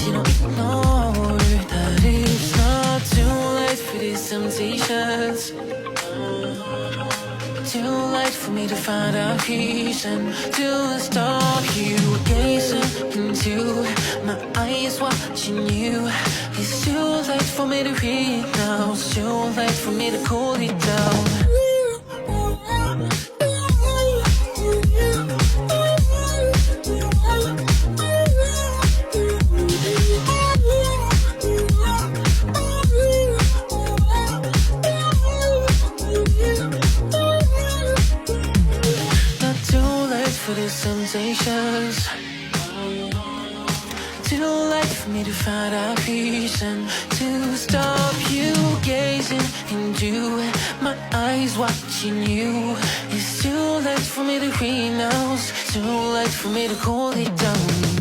you don't ignore that it's not too late for these temptations. Too late for me to find out peace and to stop you gazing into my eyes, watching you. It's too late for me to read now. It's too late for me to cool it down. For these sensations, too late for me to find out peace and to stop you gazing into my eyes, watching you. It's too late for me to read now. It's too late for me to cool it down.